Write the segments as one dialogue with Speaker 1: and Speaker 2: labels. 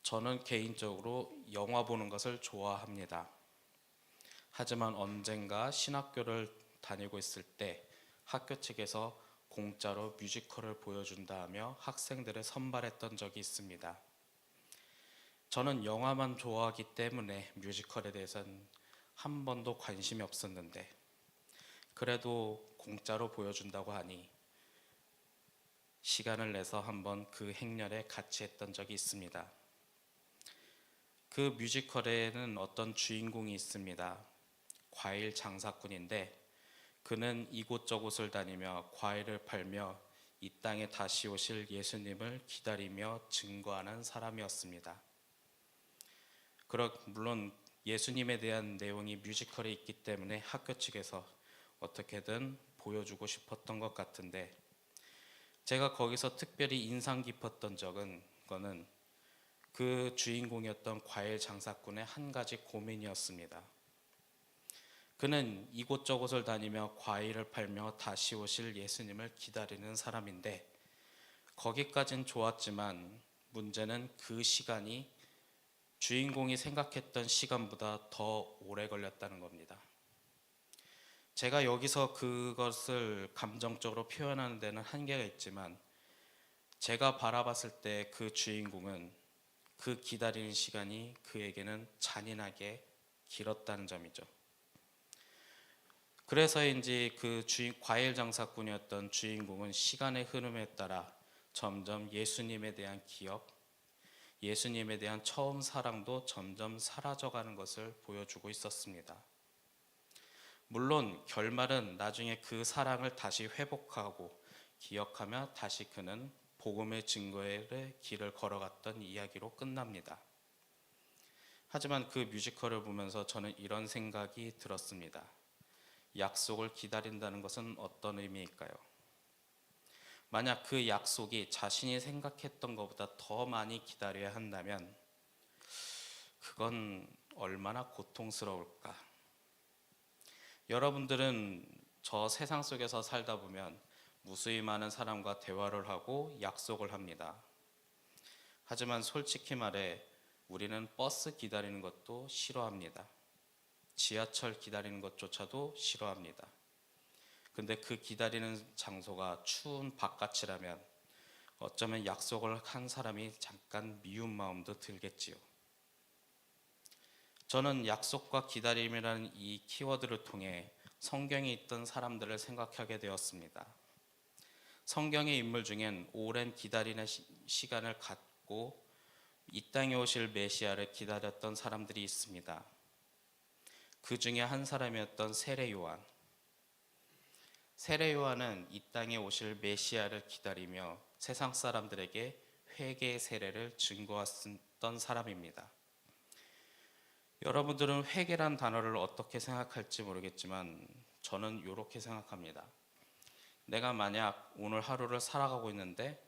Speaker 1: 저는 개인적으로 영화 보는 것을 좋아합니다. 하지만 언젠가 신학교를 다니고 있을 때 학교 측에서 공짜로 뮤지컬을 보여준다 하며 학생들을 선발했던 적이 있습니다. 저는 영화만 좋아하기 때문에 뮤지컬에 대해서는 한 번도 관심이 없었는데, 그래도 공짜로 보여준다고 하니 시간을 내서 한번 그 행렬에 같이 했던 적이 있습니다. 그 뮤지컬에는 어떤 주인공이 있습니다. 과일 장사꾼인데, 그는 이곳저곳을 다니며 과일을 팔며 이 땅에 다시 오실 예수님을 기다리며 증거하는 사람이었습니다. 물론 예수님에 대한 내용이 뮤지컬에 있기 때문에 학교 측에서 어떻게든 보여주고 싶었던 것 같은데, 제가 거기서 특별히 인상 깊었던 거는 그 주인공이었던 과일 장사꾼의 한 가지 고민이었습니다. 그는 이곳저곳을 다니며 과일을 팔며 다시 오실 예수님을 기다리는 사람인데, 거기까진 좋았지만 문제는 그 시간이 주인공이 생각했던 시간보다 더 오래 걸렸다는 겁니다. 제가 여기서 그것을 감정적으로 표현하는 데는 한계가 있지만, 제가 바라봤을 때 그 주인공은 그 기다리는 시간이 그에게는 잔인하게 길었다는 점이죠. 그래서인지 과일 장사꾼이었던 주인공은 시간의 흐름에 따라 점점 예수님에 대한 기억, 예수님에 대한 처음 사랑도 점점 사라져가는 것을 보여주고 있었습니다. 물론 결말은 나중에 그 사랑을 다시 회복하고 기억하며 다시 그는 복음의 증거의 길을 걸어갔던 이야기로 끝납니다. 하지만 그 뮤지컬을 보면서 저는 이런 생각이 들었습니다. 약속을 기다린다는 것은 어떤 의미일까요? 만약 그 약속이 자신이 생각했던 것보다 더 많이 기다려야 한다면 그건 얼마나 고통스러울까? 여러분들은 저 세상 속에서 살다 보면 무수히 많은 사람과 대화를 하고 약속을 합니다. 하지만 솔직히 말해 우리는 버스 기다리는 것도 싫어합니다. 지하철 기다리는 것조차도 싫어합니다. 근데 그 기다리는 장소가 추운 바깥이라면 어쩌면 약속을 한 사람이 잠깐 미운 마음도 들겠지요. 저는 약속과 기다림이라는 이 키워드를 통해 성경에 있던 사람들을 생각하게 되었습니다. 성경의 인물 중엔 오랜 기다리는 시간을 갖고 이 땅에 오실 메시아를 기다렸던 사람들이 있습니다. 그 중에 한 사람이었던 세례 요한. 세례 요한은 이 땅에 오실 메시아를 기다리며 세상 사람들에게 회개의 세례를 증거했던 사람입니다. 여러분들은 회개란 단어를 어떻게 생각할지 모르겠지만 저는 이렇게 생각합니다. 내가 만약 오늘 하루를 살아가고 있는데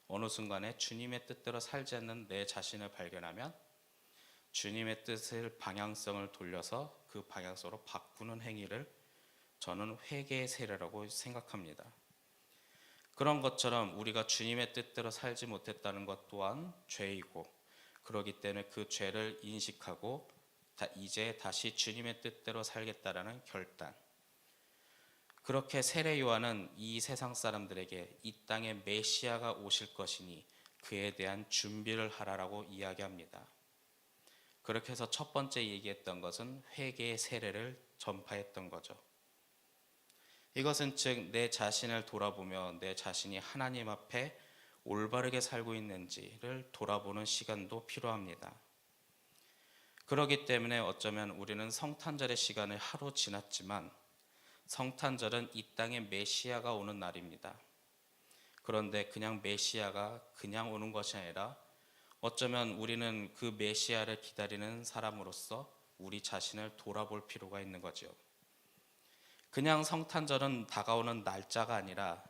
Speaker 1: 어느 순간에 주님의 뜻대로 살지 않는 내 자신을 발견하면 주님의 뜻을 방향성을 돌려서 그 방향성으로 바꾸는 행위를 저는 회개의 세례라고 생각합니다. 그런 것처럼 우리가 주님의 뜻대로 살지 못했다는 것 또한 죄이고, 그러기 때문에 그 죄를 인식하고 이제 다시 주님의 뜻대로 살겠다라는 결단. 그렇게 세례 요한은 이 세상 사람들에게 이 땅에 메시아가 오실 것이니 그에 대한 준비를 하라라고 이야기합니다. 그렇게 해서 첫 번째 얘기했던 것은 회개의 세례를 전파했던 거죠. 이것은 즉 내 자신을 돌아보며 내 자신이 하나님 앞에 올바르게 살고 있는지를 돌아보는 시간도 필요합니다. 그렇기 때문에 어쩌면 우리는 성탄절의 시간을 하루 지났지만 성탄절은 이 땅에 메시아가 오는 날입니다. 그런데 그냥 메시아가 그냥 오는 것이 아니라 어쩌면 우리는 그 메시아를 기다리는 사람으로서 우리 자신을 돌아볼 필요가 있는 거죠. 그냥 성탄절은 다가오는 날짜가 아니라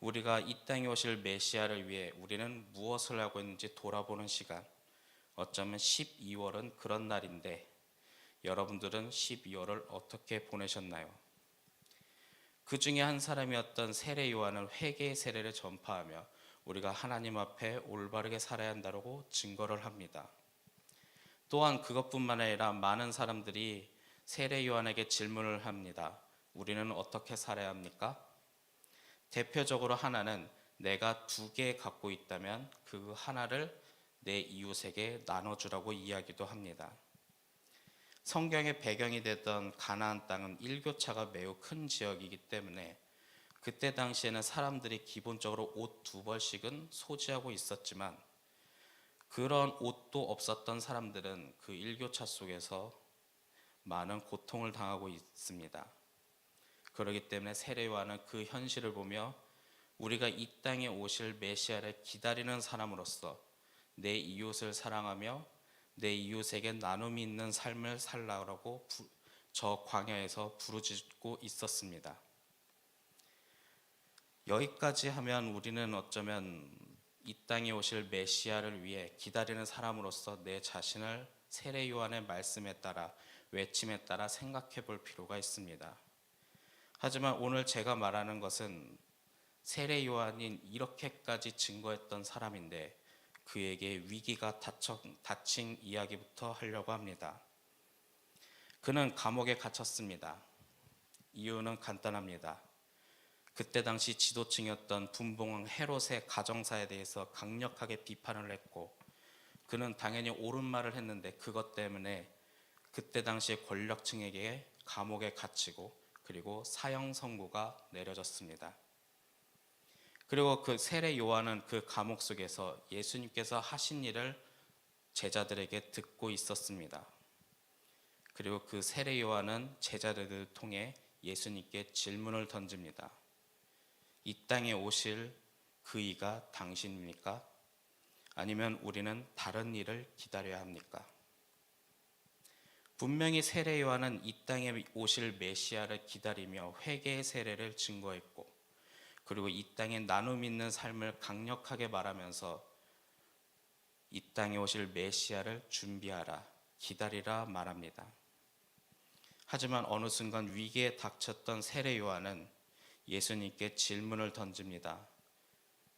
Speaker 1: 우리가 이 땅에 오실 메시아를 위해 우리는 무엇을 하고 있는지 돌아보는 시간. 어쩌면 12월은 그런 날인데 여러분들은 12월을 어떻게 보내셨나요? 그 중에 한 사람이었던 세례 요한은 회개의 세례를 전파하며 우리가 하나님 앞에 올바르게 살아야 한다고 증거를 합니다. 또한 그것뿐만 아니라 많은 사람들이 세례 요한에게 질문을 합니다. 우리는 어떻게 살아야 합니까? 대표적으로 하나는 내가 2개 갖고 있다면 그 하나를 내 이웃에게 나눠주라고 이야기도 합니다. 성경의 배경이 되던 가나안 땅은 일교차가 매우 큰 지역이기 때문에 그때 당시에는 사람들이 기본적으로 옷 2벌씩은 소지하고 있었지만 그런 옷도 없었던 사람들은 그 일교차 속에서 많은 고통을 당하고 있습니다. 그렇기 때문에 세례 요한은 그 현실을 보며 우리가 이 땅에 오실 메시아를 기다리는 사람으로서 내 이웃을 사랑하며 내 이웃에게 나눔이 있는 삶을 살라고 저 광야에서 부르짖고 있었습니다. 여기까지 하면 우리는 어쩌면 이 땅에 오실 메시아를 위해 기다리는 사람으로서 내 자신을 세례 요한의 말씀에 따라 외침에 따라 생각해 볼 필요가 있습니다. 하지만 오늘 제가 말하는 것은 세례 요한이 이렇게까지 증거했던 사람인데 그에게 위기가 닥친 이야기부터 하려고 합니다. 그는 감옥에 갇혔습니다. 이유는 간단합니다. 그때 당시 지도층이었던 분봉왕 헤롯의 가정사에 대해서 강력하게 비판을 했고 그는 당연히 옳은 말을 했는데 그것 때문에 그때 당시 권력층에게 감옥에 갇히고 그리고 사형 선고가 내려졌습니다. 그리고 그 세례 요한은 그 감옥 속에서 예수님께서 하신 일을 제자들에게 듣고 있었습니다. 그리고 그 세례 요한은 제자들을 통해 예수님께 질문을 던집니다. 이 땅에 오실 그 이가 당신입니까? 아니면 우리는 다른 일을 기다려야 합니까? 분명히 세례 요한은 이 땅에 오실 메시아를 기다리며 회개의 세례를 증거했고 그리고 이 땅에 나눔 있는 삶을 강력하게 말하면서 이 땅에 오실 메시아를 준비하라, 기다리라 말합니다. 하지만 어느 순간 위기에 닥쳤던 세례 요한은 예수님께 질문을 던집니다.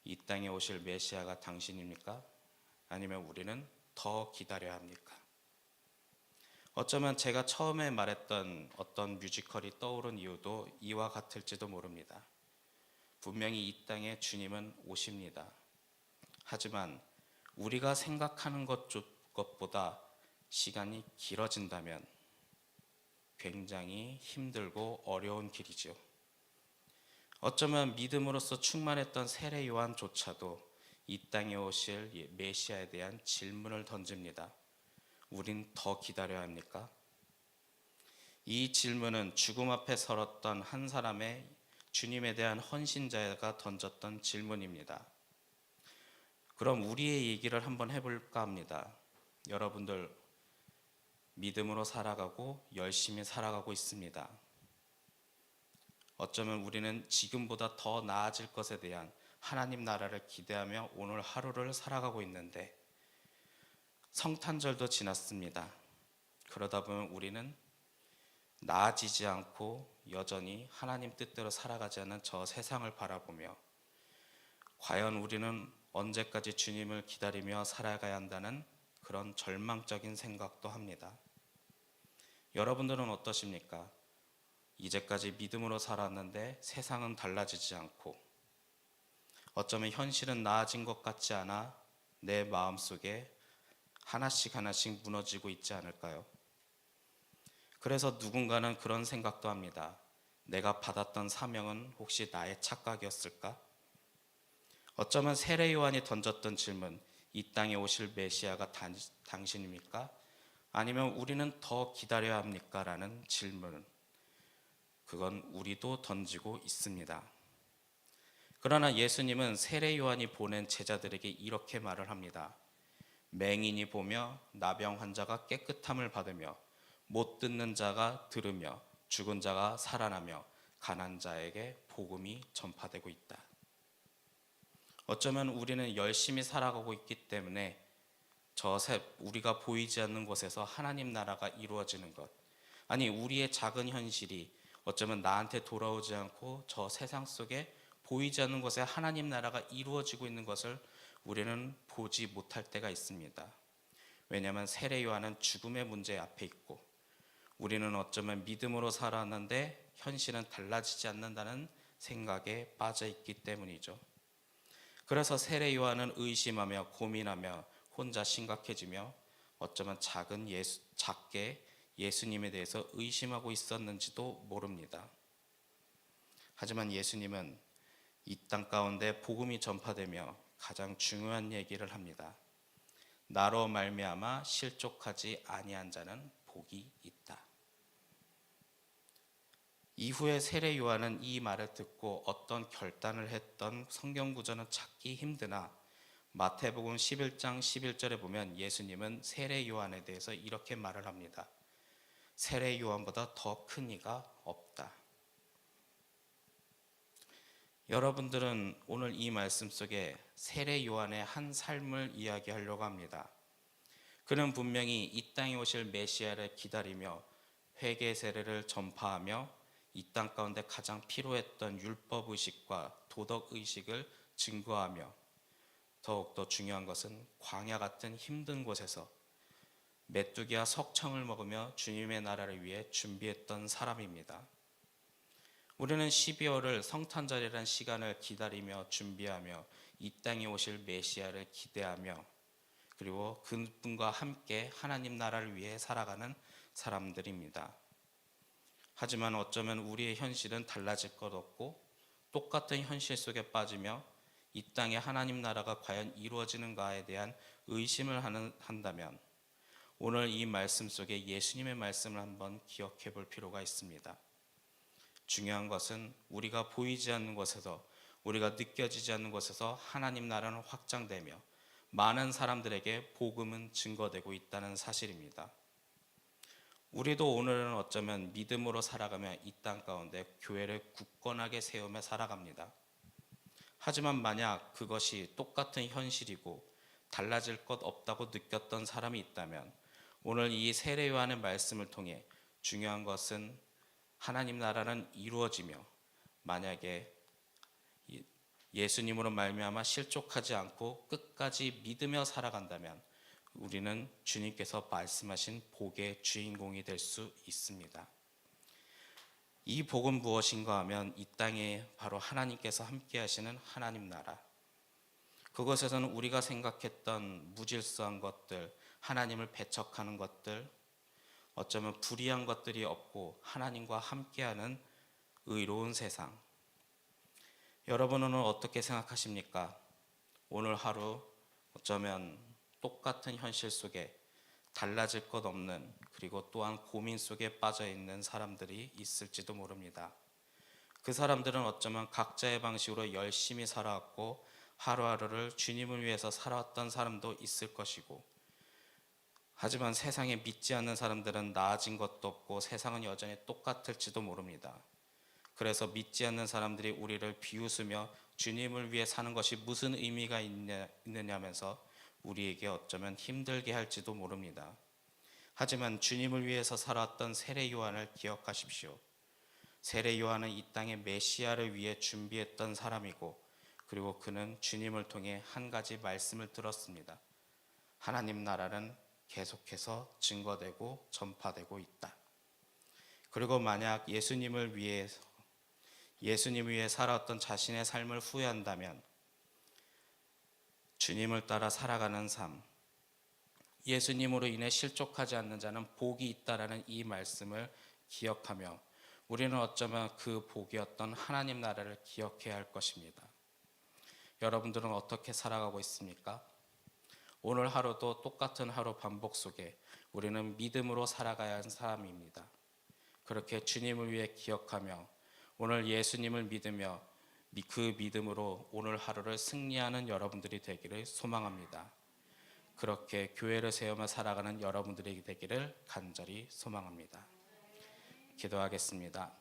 Speaker 1: 이 땅에 오실 메시아가 당신입니까? 아니면 우리는 더 기다려야 합니까? 어쩌면 제가 처음에 말했던 어떤 뮤지컬이 떠오른 이유도 이와 같을지도 모릅니다. 분명히 이 땅에 주님은 오십니다. 하지만 우리가 생각하는 것보다 시간이 길어진다면 굉장히 힘들고 어려운 길이죠. 어쩌면 믿음으로써 충만했던 세례 요한조차도 이 땅에 오실 메시아에 대한 질문을 던집니다. 우린 더 기다려야 합니까? 이 질문은 죽음 앞에 서렀던 한 사람의 주님에 대한 헌신자가 던졌던 질문입니다. 그럼 우리의 얘기를 한번 해볼까 합니다. 여러분들 믿음으로 살아가고 열심히 살아가고 있습니다. 어쩌면 우리는 지금보다 더 나아질 것에 대한 하나님 나라를 기대하며 오늘 하루를 살아가고 있는데 성탄절도 지났습니다. 그러다 보면 우리는 나아지지 않고 여전히 하나님 뜻대로 살아가지 않는 저 세상을 바라보며 과연 우리는 언제까지 주님을 기다리며 살아가야 한다는 그런 절망적인 생각도 합니다. 여러분들은 어떠십니까? 이제까지 믿음으로 살았는데 세상은 달라지지 않고 어쩌면 현실은 나아진 것 같지 않아 내 마음속에 하나씩 무너지고 있지 않을까요? 그래서 누군가는 그런 생각도 합니다. 내가 받았던 사명은 혹시 나의 착각이었을까? 어쩌면 세례 요한이 던졌던 질문, 이 땅에 오실 메시아가 당신입니까? 아니면 우리는 더 기다려야 합니까? 라는 질문, 그건 우리도 던지고 있습니다. 그러나 예수님은 세례 요한이 보낸 제자들에게 이렇게 말을 합니다. 맹인이 보며 나병 환자가 깨끗함을 받으며 못 듣는 자가 들으며 죽은 자가 살아나며 가난한 자에게 복음이 전파되고 있다. 어쩌면 우리는 열심히 살아가고 있기 때문에 우리가 보이지 않는 곳에서 하나님 나라가 이루어지는 것, 아니 우리의 작은 현실이 어쩌면 나한테 돌아오지 않고 저 세상 속에 보이지 않는 곳에 하나님 나라가 이루어지고 있는 것을 우리는 보지 못할 때가 있습니다. 왜냐하면 세례 요한은 죽음의 문제 앞에 있고 우리는 어쩌면 믿음으로 살았는데 현실은 달라지지 않는다는 생각에 빠져 있기 때문이죠. 그래서 세례 요한은 의심하며 고민하며 혼자 심각해지며 어쩌면 작게 예수님에 대해서 의심하고 있었는지도 모릅니다. 하지만 예수님은 이 땅 가운데 복음이 전파되며 가장 중요한 얘기를 합니다. 나로 말미암아 실족하지 아니한 자는 복이 있다. 이후에 세례 요한은 이 말을 듣고 어떤 결단을 했던 성경 구절은 찾기 힘드나 마태복음 11장 11절에 보면 예수님은 세례 요한에 대해서 이렇게 말을 합니다. 세례 요한보다 더 큰 이가 없다. 여러분들은 오늘 이 말씀 속에 세례 요한의 한 삶을 이야기하려고 합니다. 그는 분명히 이 땅에 오실 메시아를 기다리며 회개 세례를 전파하며 이 땅 가운데 가장 필요했던 율법 의식과 도덕 의식을 증거하며 더욱더 중요한 것은 광야 같은 힘든 곳에서 메뚜기와 석청을 먹으며 주님의 나라를 위해 준비했던 사람입니다. 우리는 12월을 성탄절이라는 시간을 기다리며 준비하며 이 땅에 오실 메시아를 기대하며 그리고 그분과 함께 하나님 나라를 위해 살아가는 사람들입니다. 하지만 어쩌면 우리의 현실은 달라질 것 없고 똑같은 현실 속에 빠지며 이 땅에 하나님 나라가 과연 이루어지는가에 대한 의심을 한다면 오늘 이 말씀 속에 예수님의 말씀을 한번 기억해 볼 필요가 있습니다. 중요한 것은 우리가 보이지 않는 곳에서 우리가 느껴지지 않는 곳에서 하나님 나라는 확장되며 많은 사람들에게 복음은 증거되고 있다는 사실입니다. 우리도 오늘은 어쩌면 믿음으로 살아가며 이 땅 가운데 교회를 굳건하게 세우며 살아갑니다. 하지만 만약 그것이 똑같은 현실이고 달라질 것 없다고 느꼈던 사람이 있다면 오늘 이 세례 요한의 말씀을 통해 중요한 것은 하나님 나라는 이루어지며 만약에 예수님으로 말미암아 실족하지 않고 끝까지 믿으며 살아간다면 우리는 주님께서 말씀하신 복의 주인공이 될 수 있습니다. 이 복은 무엇인가 하면 이 땅에 바로 하나님께서 함께 하시는 하나님 나라. 그것에서는 우리가 생각했던 무질서한 것들, 하나님을 배척하는 것들, 어쩌면 불의한 것들이 없고 하나님과 함께하는 의로운 세상. 여러분은 어떻게 생각하십니까? 오늘 하루 어쩌면 똑같은 현실 속에 달라질 것 없는 그리고 또한 고민 속에 빠져 있는 사람들이 있을지도 모릅니다. 그 사람들은 어쩌면 각자의 방식으로 열심히 살아왔고 하루하루를 주님을 위해서 살아왔던 사람도 있을 것이고 하지만 세상에 믿지 않는 사람들은 나아진 것도 없고 세상은 여전히 똑같을지도 모릅니다. 그래서 믿지 않는 사람들이 우리를 비웃으며 주님을 위해 사는 것이 무슨 의미가 있느냐면서 우리에게 어쩌면 힘들게 할지도 모릅니다. 하지만 주님을 위해서 살아왔던 세례 요한을 기억하십시오. 세례 요한은 이 땅에 메시아를 위해 준비했던 사람이고 그리고 그는 주님을 통해 한 가지 말씀을 들었습니다. 하나님 나라는 계속해서 증거되고 전파되고 있다. 그리고 만약 예수님을 위해 살아왔던 자신의 삶을 후회한다면 주님을 따라 살아가는 삶, 예수님으로 인해 실족하지 않는 자는 복이 있다라는 이 말씀을 기억하며 우리는 어쩌면 그 복이었던 하나님 나라를 기억해야 할 것입니다. 여러분들은 어떻게 살아가고 있습니까? 오늘 하루도 똑같은 하루 반복 속에 우리는 믿음으로 살아가야 하는 사람입니다. 그렇게 주님을 위해 기억하며 오늘 예수님을 믿으며 그 믿음으로 오늘 하루를 승리하는 여러분들이 되기를 소망합니다. 그렇게 교회를 세우며 살아가는 여러분들이 되기를 간절히 소망합니다. 기도하겠습니다.